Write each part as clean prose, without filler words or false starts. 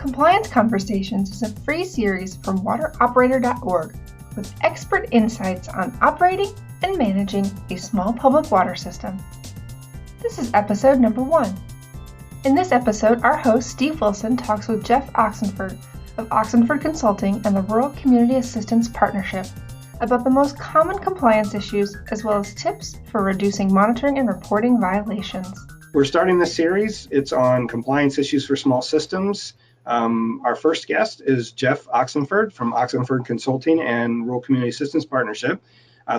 Compliance Conversations is a free series from wateroperator.org with expert insights on operating and managing a small public water system. This is episode number 1. In this episode, our host Steve Wilson talks with Jeff Oxenford of Oxenford Consulting and the Rural Community Assistance Partnership about the most common compliance issues as well as tips for reducing monitoring and reporting violations. We're starting this series. It's on compliance issues for small systems. Our first guest is Jeff Oxenford from Oxenford Consulting and Rural Community Assistance Partnership.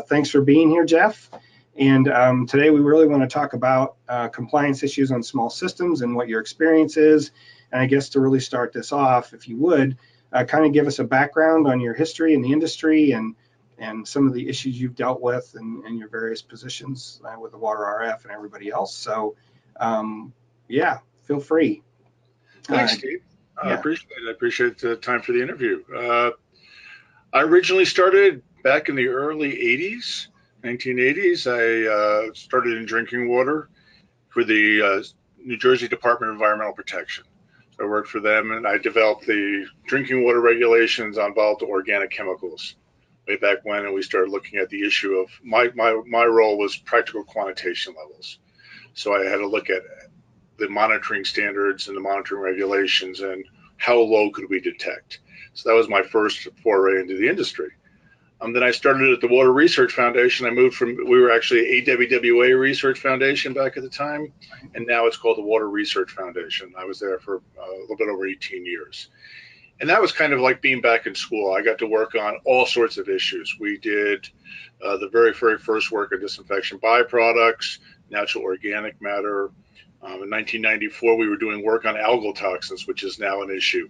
Thanks for being here, Jeff. And today we really want to talk about compliance issues on small systems and what your experience is. And I guess to really start this off, if you would, kind of give us a background on your history in the industry and some of the issues you've dealt with and your various positions with the Water RF and everybody else. So feel free. Thanks, Steve. I appreciate it. I appreciate the time for the interview. I originally started back in the early 80s, 1980s. I started in drinking water for the New Jersey Department of Environmental Protection. So I worked for them, and I developed the drinking water regulations on volatile organic chemicals way back when, and we started looking at the issue of my role was practical quantitation levels. So I had to look at the monitoring standards and the monitoring regulations and how low could we detect. So that was my first foray into the industry. Then I started at the Water Research Foundation. We were actually AWWA Research Foundation back at the time, and now it's called the Water Research Foundation. I was there for a little bit over 18 years. And that was kind of like being back in school. I got to work on all sorts of issues. We did the very, very first work on disinfection byproducts, natural organic matter. In 1994, we were doing work on algal toxins, which is now an issue.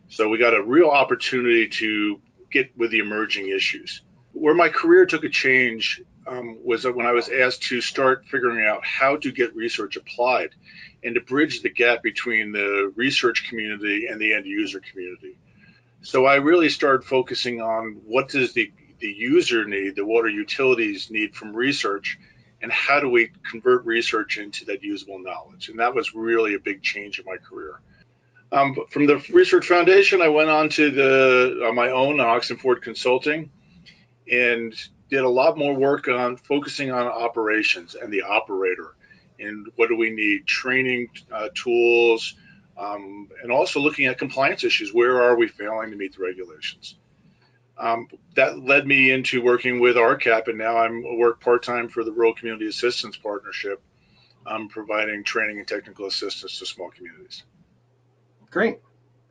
So we got a real opportunity to get with the emerging issues. Where my career took a change was when I was asked to start figuring out how to get research applied and to bridge the gap between the research community and the end user community. So I really started focusing on what does the user need, the water utilities need from research, and how do we convert research into that usable knowledge? And that was really a big change in my career. From the Research Foundation, I went on to my own Oxenford Consulting and did a lot more work on focusing on operations and the operator and what do we need, training tools, and also looking at compliance issues. Where are we failing to meet the regulations? That led me into working with RCAP, and now I work part-time for the Rural Community Assistance Partnership, providing training and technical assistance to small communities. Great.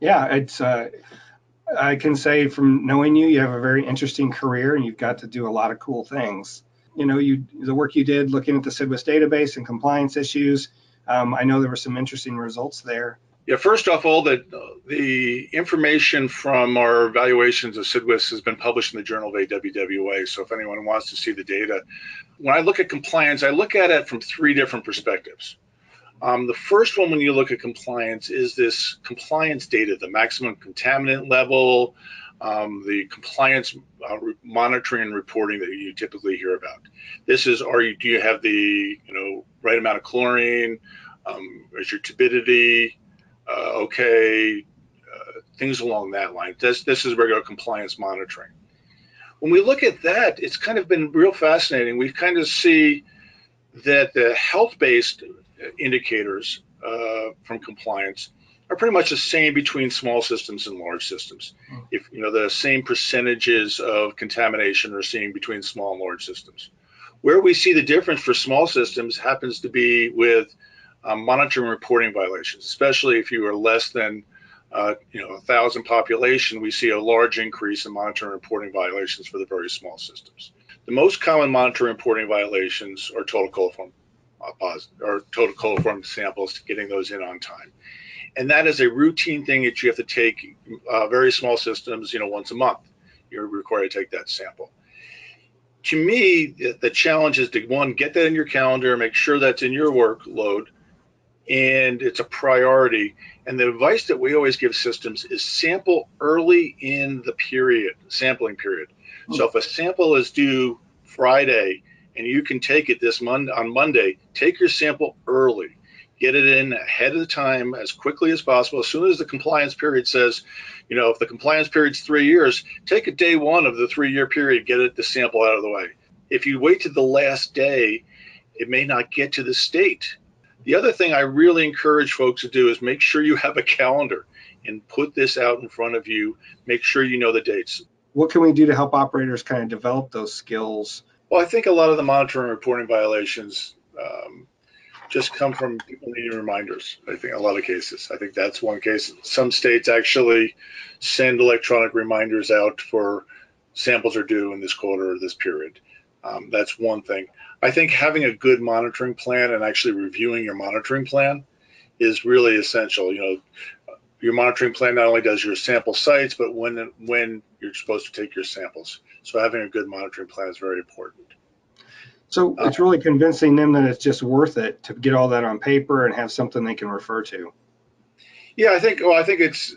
Yeah, it's. I can say from knowing you, you have a very interesting career, and you've got to do a lot of cool things. You know, the work you did looking at the SIDWIS database and compliance issues. I know there were some interesting results there. Yeah, first off, all the information from our evaluations of SIDWIS has been published in the Journal of AWWA. So if anyone wants to see the data, when I look at compliance, I look at it from 3 different perspectives. The first one, when you look at compliance, is this compliance data, the maximum contaminant level, the compliance monitoring and reporting that you typically hear about. This is, do you have the right amount of chlorine? Is your turbidity okay? Things along that line. This is regular compliance monitoring. When we look at that, it's kind of been real fascinating. We kind of see that the health-based indicators from compliance are pretty much the same between small systems and large systems. If the same percentages of contamination are seen between small and large systems. Where we see the difference for small systems happens to be with monitoring and reporting violations, especially if you are less than 1,000 population. We see a large increase in monitoring and reporting violations for the very small systems. The most common monitoring and reporting violations are total coliform total coliform samples, getting those in on time. And that is a routine thing that you have to take very small systems, once a month. You're required to take that sample. To me, the challenge is to, one, get that in your calendar, make sure that's in your workload, and it's a priority. And the advice that we always give systems is sample early in the sampling period. So if a sample is due Friday and you can take it on Monday, take your sample early. Get it in ahead of the time as quickly as possible. As soon as the compliance period says, if the compliance period's 3 years, take a day one of the 3-year period, get the sample out of the way. If you wait to the last day, it may not get to the state. The other thing I really encourage folks to do is make sure you have a calendar and put this out in front of you. Make sure you know the dates. What can we do to help operators kind of develop those skills? Well, I think a lot of the monitoring and reporting violations just come from people needing reminders. I think in a lot of cases. I think that's one case. Some states actually send electronic reminders out for samples are due in this quarter or this period. That's one thing. I think having a good monitoring plan and actually reviewing your monitoring plan is really essential. Your monitoring plan not only does your sample sites, but when you're supposed to take your samples. So having a good monitoring plan is very important. So it's really convincing them that it's just worth it to get all that on paper and have something they can refer to. Yeah, I think it's.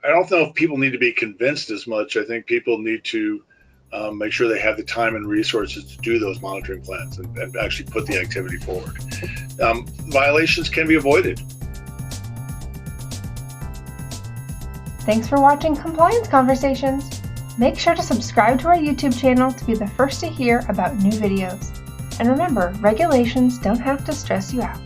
I don't know if people need to be convinced as much. I think people need to make sure they have the time and resources to do those monitoring plans and actually put the activity forward. Violations can be avoided. Thanks for watching Compliance Conversations. Make sure to subscribe to our YouTube channel to be the first to hear about new videos. And remember, regulations don't have to stress you out.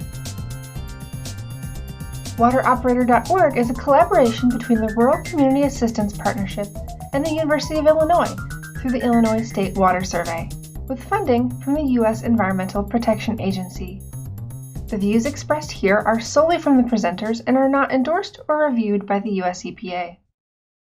WaterOperator.org is a collaboration between the Rural Community Assistance Partnership and the University of Illinois through the Illinois State Water Survey, with funding from the U.S. Environmental Protection Agency. The views expressed here are solely from the presenters and are not endorsed or reviewed by the U.S. EPA.